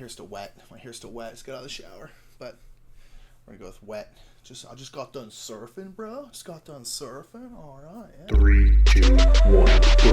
hair's still wet. My hair's still wet. Let's get out of the shower. But we're gonna go with wet. I just got done surfing, bro. Just got done surfing. All right. Yeah. 3, 2, 1, bro.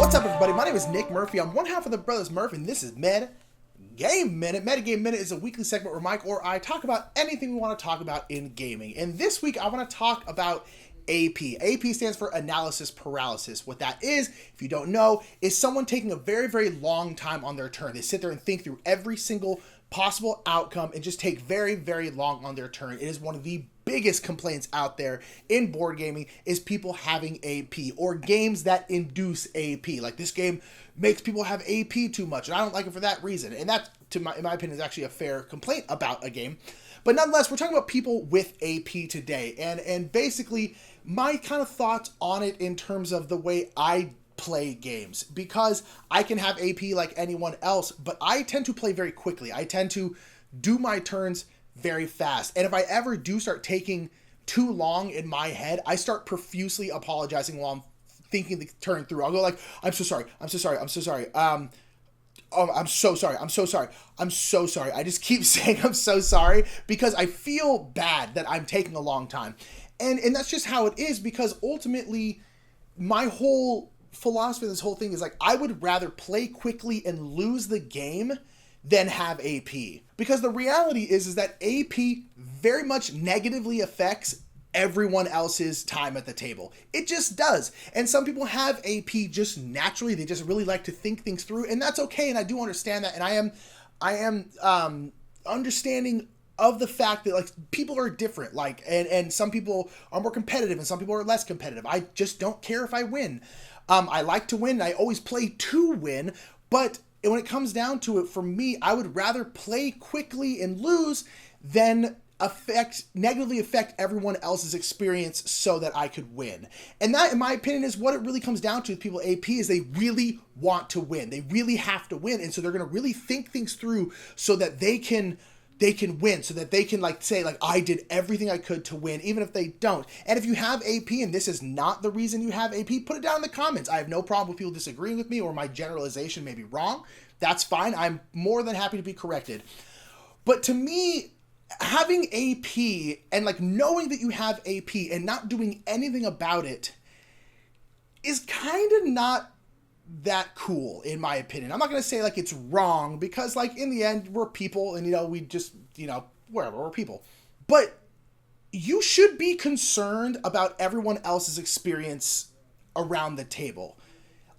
What's up, everybody? My name is Nick Murphy. I'm one half of the brothers Murph, and this is Game Minute. Game Minute is a weekly segment where Mike or I talk about anything we want to talk about in gaming. And this week, I want to talk about AP. AP stands for Analysis Paralysis. What that is, if you don't know, is someone taking a very, very long time on their turn. They sit there and think through every single possible outcome and just take very, very long on their turn. It is one of the biggest complaints out there in board gaming is people having AP or games that induce AP. Like, this game makes people have AP too much, and I don't like it for that reason. And that, in my opinion, is actually a fair complaint about a game. But nonetheless, we're talking about people with AP today, and basically my kind of thoughts on it in terms of the way I play games, because I can have AP like anyone else, but I tend to play very quickly. I tend to do my turns very fast. And if I ever do start taking too long in my head, I start profusely apologizing while I'm thinking the turn through. I'll go like, I'm so sorry. Oh, I'm so sorry. I'm so sorry. I just keep saying I'm so sorry because I feel bad that I'm taking a long time. And that's just how it is, because ultimately my whole philosophy of this whole thing is like, I would rather play quickly and lose the game than have AP. Because the reality is that AP very much negatively affects everyone else's time at the table. It just does. And some people have AP just naturally. They just really like to think things through, and that's okay. And I do understand that. And I am understanding of the fact that, like, people are different, like, and some people are more competitive and some people are less competitive. I just don't care if I win. I like to win, and I always play to win, but when it comes down to it, for me, I would rather play quickly and lose than negatively affect everyone else's experience so that I could win. And that, in my opinion, is what it really comes down to with people AP, is they really want to win. They really have to win, and so they're going to really think things through so that they can win, so that they can, like, say, like, I did everything I could to win, even if they don't. And if you have AP and this is not the reason you have AP, put it down in the comments. I have no problem with people disagreeing with me, or my generalization may be wrong. That's fine. I'm more than happy to be corrected. But to me, having AP and, like, knowing that you have AP and not doing anything about it is kind of not that cool, in my opinion. I'm not going to say, like, it's wrong, because, like, in the end, we're people, and, we just, whatever, we're people. But you should be concerned about everyone else's experience around the table.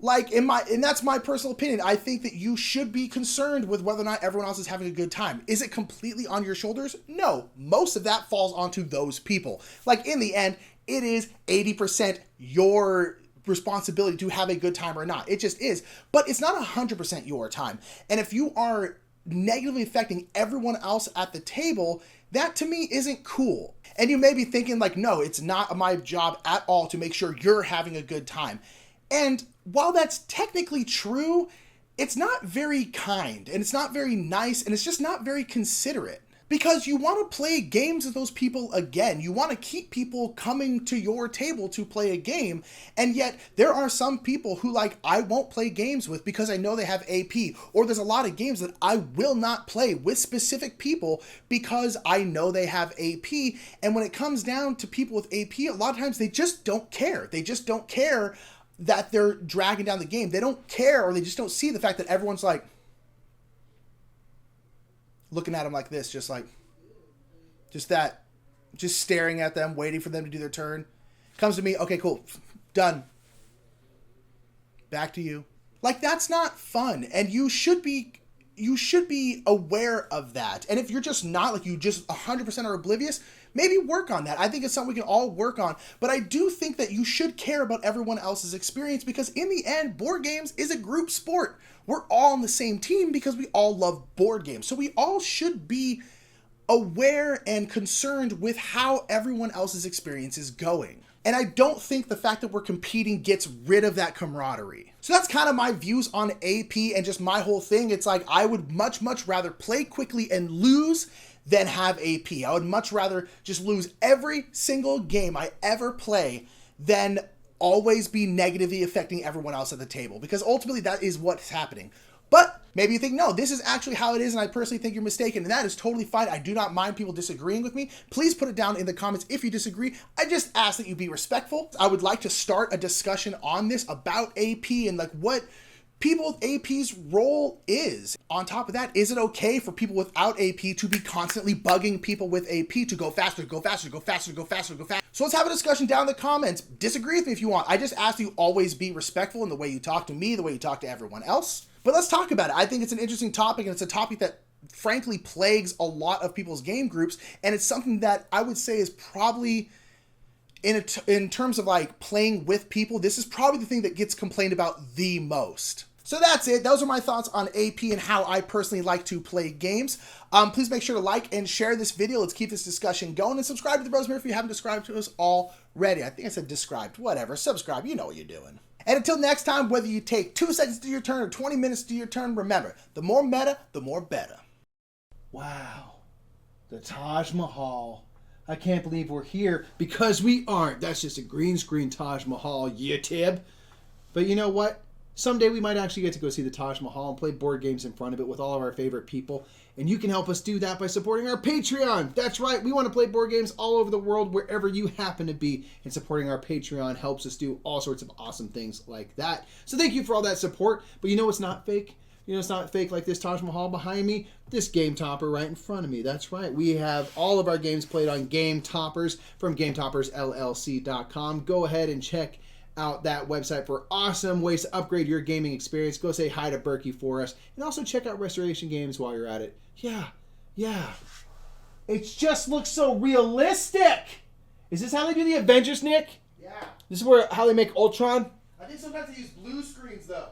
Like, and that's my personal opinion. I think that you should be concerned with whether or not everyone else is having a good time. Is it completely on your shoulders? No. Most of that falls onto those people. Like, in the end, it is 80% your responsibility to have a good time or not. It just is. But it's not 100% your time. And if you are negatively affecting everyone else at the table, that to me isn't cool. And you may be thinking, like, no, it's not my job at all to make sure you're having a good time. And while that's technically true, it's not very kind, and it's not very nice, and it's just not very considerate. Because you want to play games with those people again. You want to keep people coming to your table to play a game, and yet there are some people who, like, I won't play games with because I know they have AP, or there's a lot of games that I will not play with specific people because I know they have AP. And when it comes down to people with AP, a lot of times they just don't care. They just don't care that they're dragging down the game. They don't care, or they just don't see the fact that everyone's, like, looking at them like this, just staring at them, waiting for them to do their turn. Comes to me, okay, cool, done. Back to you. Like, that's not fun, and you should be aware of that. And if you're just not, like, you just 100% are oblivious, maybe work on that. I think it's something we can all work on. But I do think that you should care about everyone else's experience, because in the end, board games is a group sport. We're all on the same team because we all love board games. So we all should be aware and concerned with how everyone else's experience is going. And I don't think the fact that we're competing gets rid of that camaraderie. So that's kind of my views on AP and just my whole thing. It's like, I would much, much rather play quickly and lose than have AP. I would much rather just lose every single game I ever play than always be negatively affecting everyone else at the table, because ultimately that is what's happening. But maybe you think, no, this is actually how it is, and I personally think you're mistaken, and that is totally fine. I do not mind people disagreeing with me. Please put it down in the comments if you disagree. I just ask that you be respectful. I would like to start a discussion on this about AP and like what people with AP's role is. On top of that, is it okay for people without AP to be constantly bugging people with AP to go faster, go faster, go faster, go faster, go faster? So let's have a discussion down in the comments. Disagree with me if you want. I just ask you always be respectful in the way you talk to me, the way you talk to everyone else. But let's talk about it. I think it's an interesting topic, and it's a topic that frankly plagues a lot of people's game groups, and it's something that I would say is probably in terms of like playing with people, this is probably the thing that gets complained about the most. So that's it. Those are my thoughts on AP and how I personally like to play games. Please make sure to like and share this video. Let's keep this discussion going, and subscribe to the Bros Murph if you haven't subscribed to us already. I think I said described. Whatever. Subscribe. You know what you're doing. And until next time, whether you take 2 seconds to do your turn or 20 minutes to do your turn, remember, the more meta, the more better. Wow. The Taj Mahal. I can't believe we're here, because we aren't. That's just a green screen Taj Mahal, you tib. But you know what? Someday we might actually get to go see the Taj Mahal and play board games in front of it with all of our favorite people. And you can help us do that by supporting our Patreon. That's right. We want to play board games all over the world, wherever you happen to be. And supporting our Patreon helps us do all sorts of awesome things like that. So thank you for all that support. But you know what's not fake? You know it's not fake like this Taj Mahal behind me? This Game Topper right in front of me. That's right. We have all of our games played on Game Toppers from GameToppersLLC.com. Go ahead and check out that website for awesome ways to upgrade your gaming experience. Go say hi to Berkey for us. And also check out Restoration Games while you're at it. Yeah. It just looks so realistic. Is this how they do the Avengers, Nick? Yeah. This is how they make Ultron? I think sometimes they use blue screens though.